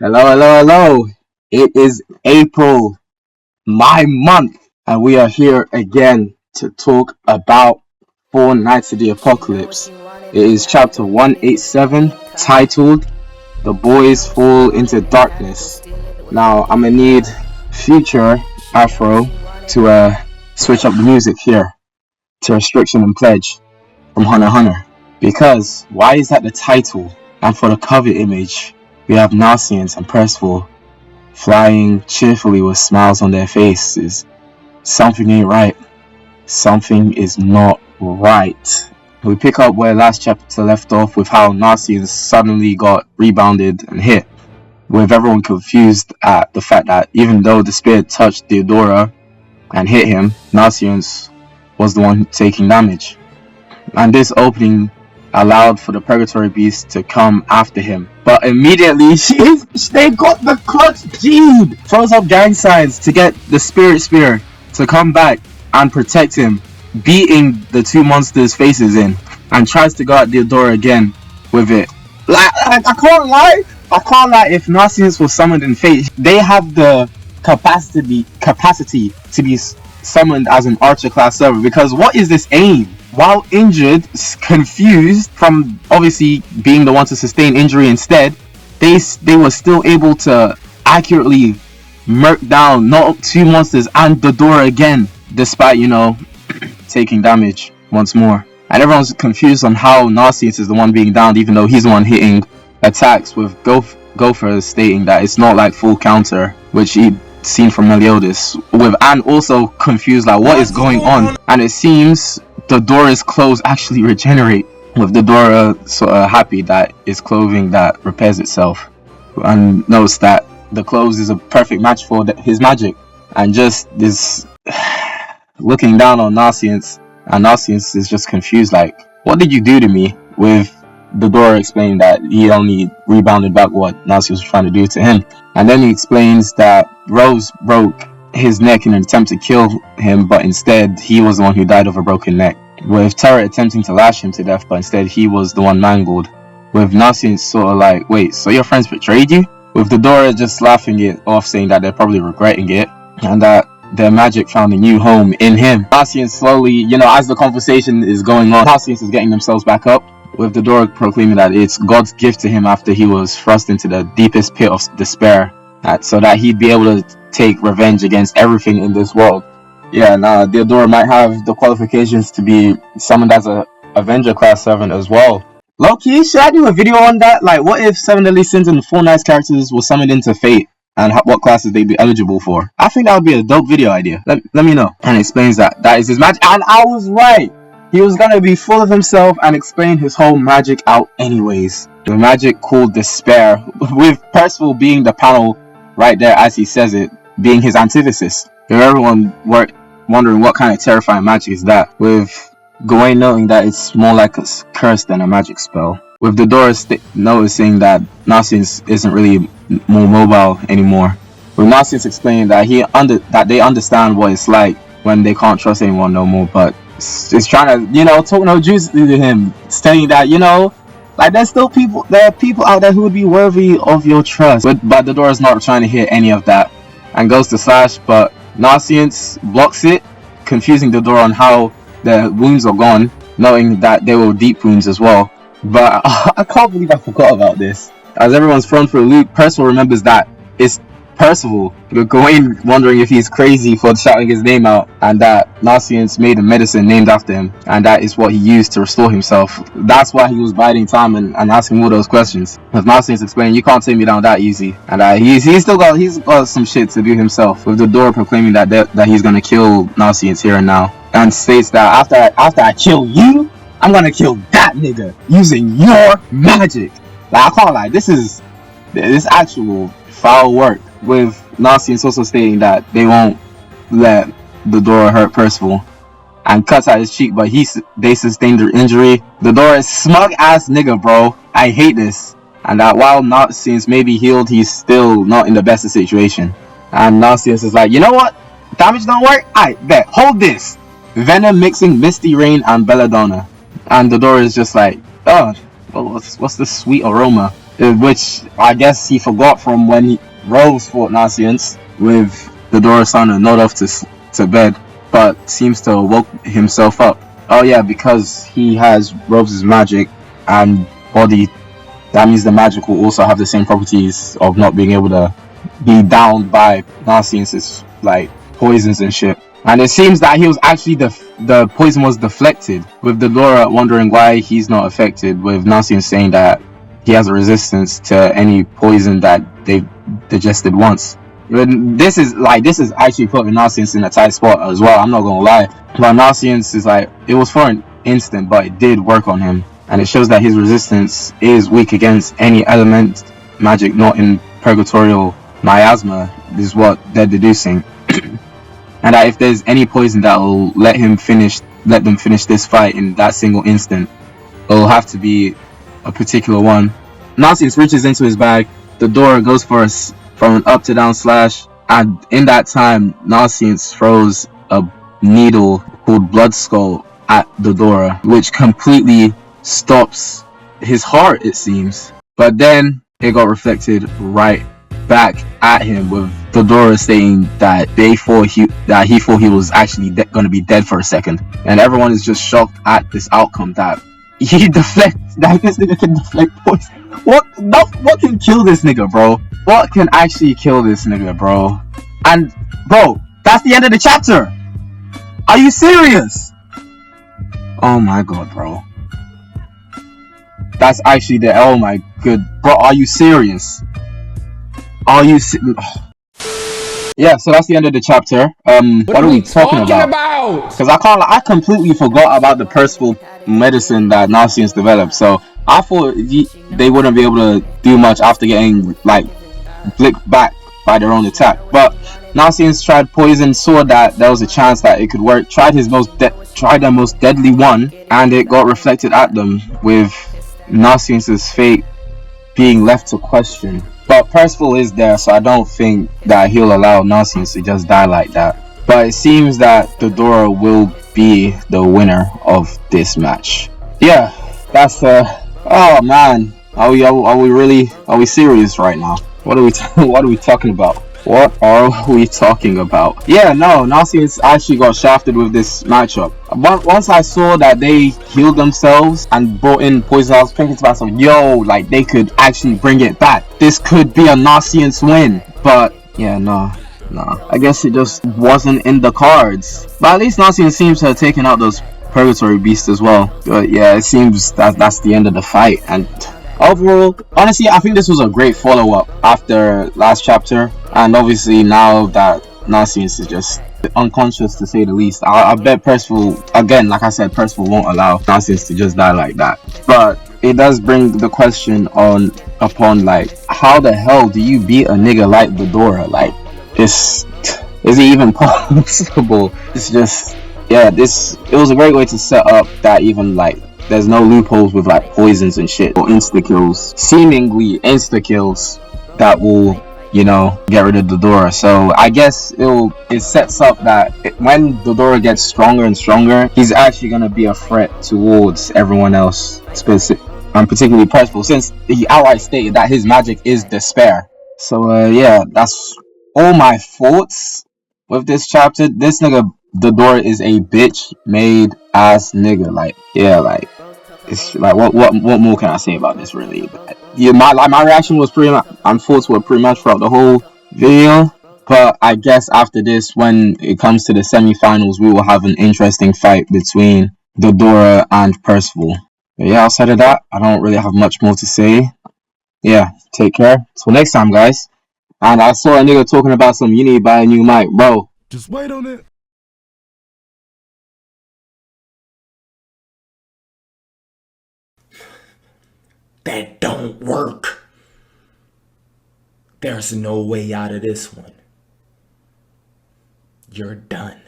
Hello, hello, hello. It is April, my month, and we are here again to talk about Four Nights of the Apocalypse. It is chapter 187, titled The Boys Fall into Darkness. Now, I'm gonna need future Afro to switch up the music here to Restriction and Pledge from Hunter x Hunter. Because, why is that the title? And for the cover image, we have Nasiens and Percival flying cheerfully with smiles on their faces. Something ain't right. Something is not right. We pick up where last chapter left off with how Nasiens suddenly got rebounded and hit, with everyone confused at the fact that even though the spirit touched Diodora and hit him, Nasiens was the one taking damage. And this opening allowed for the Purgatory Beast to come after him. But immediately, they got the clutch. Jude throws up gang signs to get the Spirit Spear to come back and protect him, beating the two monsters' faces in, and tries to go at Diodora again with it. I can't lie. If Nasiens was summoned in Fate, they have the capacity to be summoned as an Archer class server. Because what is this aim? While injured, confused from obviously being the one to sustain injury instead, they were still able to accurately murk down not two monsters and Diodora again, despite, taking damage once more. And everyone's confused on how Nasiens is the one being downed, even though he's the one hitting attacks, with Gopher stating that it's not like full counter, which he'd seen from Meliodas, and also confused like what is going on. And it seems Diodora's clothes actually regenerate, with Diodora sort of happy that it's clothing that repairs itself, and knows that the clothes is a perfect match for his magic. And just this looking down on Nasiens, and Nasiens is just confused like, what did you do to me? With Diodora explaining that he only rebounded back what Nasiens was trying to do to him. And then he explains that Rose broke his neck in an attempt to kill him, but instead he was the one who died of a broken neck, with Terra attempting to lash him to death, but instead he was the one mangled, with Nasiens sort of like, wait, so your friends betrayed you? With Diodora just laughing it off, saying that they're probably regretting it, and that their magic found a new home in him. Nasiens slowly, as the conversation is going on, Nasiens is getting themselves back up, with Diodora proclaiming that it's God's gift to him after he was thrust into the deepest pit of despair, so that he'd be able to take revenge against everything in this world. Yeah, now Diodora might have the qualifications to be summoned as a Avenger class servant as well. Low-key, should I do a video on that? Like, what if 7 Deadly Sins and 4 Nights characters were summoned into Fate, and what classes they'd be eligible for? I think that would be a dope video idea. Let me know. And explains that is his magic. And I was right! He was gonna be full of himself and explain his whole magic out anyways. The magic called Despair, with Percival being the panel right there as he says it, being his antithesis. With everyone wondering what kind of terrifying magic is that, with Gawain noting that it's more like a curse than a magic spell, with Diodora noticing that Nasiens isn't really more mobile anymore, with Nasiens explaining that that they understand what it's like when they can't trust anyone no more, but it's trying to, talk no juice to him, saying that, like there are people out there who would be worthy of your trust. But Diodora's not trying to hear any of that, and goes to slash, but Nasiens blocks it, confusing Diodora on how the wounds are gone, knowing that they were deep wounds as well. But I can't believe I forgot about this. As everyone's thrown for a loop, Percival remembers that it's Percival, Gawain wondering if he's crazy for shouting his name out, and that Nasiens made a medicine named after him, and that is what he used to restore himself. That's why he was biding time and asking all those questions. As Nasiens explaining, you can't take me down that easy, and he's got some shit to do himself. With Diodora proclaiming that he's gonna kill Nasiens here and now, and states that after I kill you, I'm gonna kill that nigga using your magic. Like, I can't lie, this actual foul work. With Nasiens also stating that they won't let Diodora hurt Percival, and cuts out his cheek, but they sustained their injury. Diodora is smug ass nigga, bro. I hate this. And that while Nasiens may be healed, he's still not in the best of situation. And Nasiens is like, you know what? Damage don't work? I bet. Hold this. Venom mixing Misty Rain and Belladonna. And Diodora is just like, oh, what's the sweet aroma? which I guess he forgot from when Rose fought Nasiens with Diodora son and not off to bed, but seems to have woke himself up. Oh yeah, because he has Rose's magic and body. That means the magic will also have the same properties of not being able to be downed by Nasiens' like poisons and shit. And it seems that he was actually the poison was deflected, with Diodora wondering why he's not affected, with Nasiens saying that he has a resistance to any poison that they've digested once. This is actually putting Nasiens in a tight spot as well. I'm not gonna lie, but Nasiens is like, it was for an instant, but it did work on him, and it shows that his resistance is weak against any element magic not in purgatorial miasma. Is what they're deducing, and that if there's any poison that will let them finish this fight in that single instant, it'll have to be a particular one. Nasiens reaches into his bag. The door goes from an up to down slash, and in that time, Nasiens throws a needle called Blood Skull at the door, which completely stops his heart, it seems. But then it got reflected right back at him, with Diodora saying that he thought he was actually gonna be dead for a second, and everyone is just shocked at this outcome that this nigga can deflect poison. What can kill this nigga, bro? What can actually kill this nigga, bro? And bro, that's the end of the chapter. Are you serious? Oh my god, bro. That's actually the oh my good bro. Are you serious? Are you Yeah, so that's the end of the chapter. What are we talking about? Because I completely forgot about the Percival medicine that Nasiens developed. So I thought they wouldn't be able to do much after getting like blicked back by their own attack. But Nasiens tried poison, saw that there was a chance that it could work. Tried their most deadly one, and it got reflected at them, with Nasiens' fate being left to question. But Percival is there, so I don't think that he'll allow Nasiens to just die like that. But it seems that Diodora will be the winner of this match. Yeah, that's oh man, are we serious right now? What are we talking about? What are we talking about? Yeah, no, Nasiens actually got shafted with this matchup. Once I saw that they healed themselves and brought in poison, I was thinking to myself, yo, like they could actually bring it back. This could be a Nasiens win. But yeah, no. I guess it just wasn't in the cards. But at least Nasiens seems to have taken out those purgatory beasts as well. But yeah, it seems that that's the end of the fight. And overall, honestly, I think this was a great follow-up after last chapter, and obviously now that Nasiens is just unconscious to say the least, I bet Percival, again, like I said, Percival won't allow Nasiens to just die like that. But it does bring the question upon like, how the hell do you beat a nigga like Diodora? Like, is it even possible? It's just, yeah, it was a great way to set up that even like there's no loopholes with like poisons and shit, or seemingly insta kills that will, get rid of Diodora. So I guess it sets up that when Diodora gets stronger and stronger, he's actually gonna be a threat towards everyone else, particularly Percival, since he outright stated that his magic is despair. So yeah, that's all my thoughts with this chapter. This nigga Diodora is a bitch made ass nigga. Like, yeah, like it's like what more can I say about this really? Yeah, my reaction was my thoughts were pretty much throughout the whole video. But I guess after this, when it comes to the semi-finals, we will have an interesting fight between Diodora and Percival. But yeah, outside of that, I don't really have much more to say. Yeah, take care. Till next time, guys. And I saw a nigga talking about you need to buy a new mic, bro. Just wait on it. That don't work. There's no way out of this one. You're done.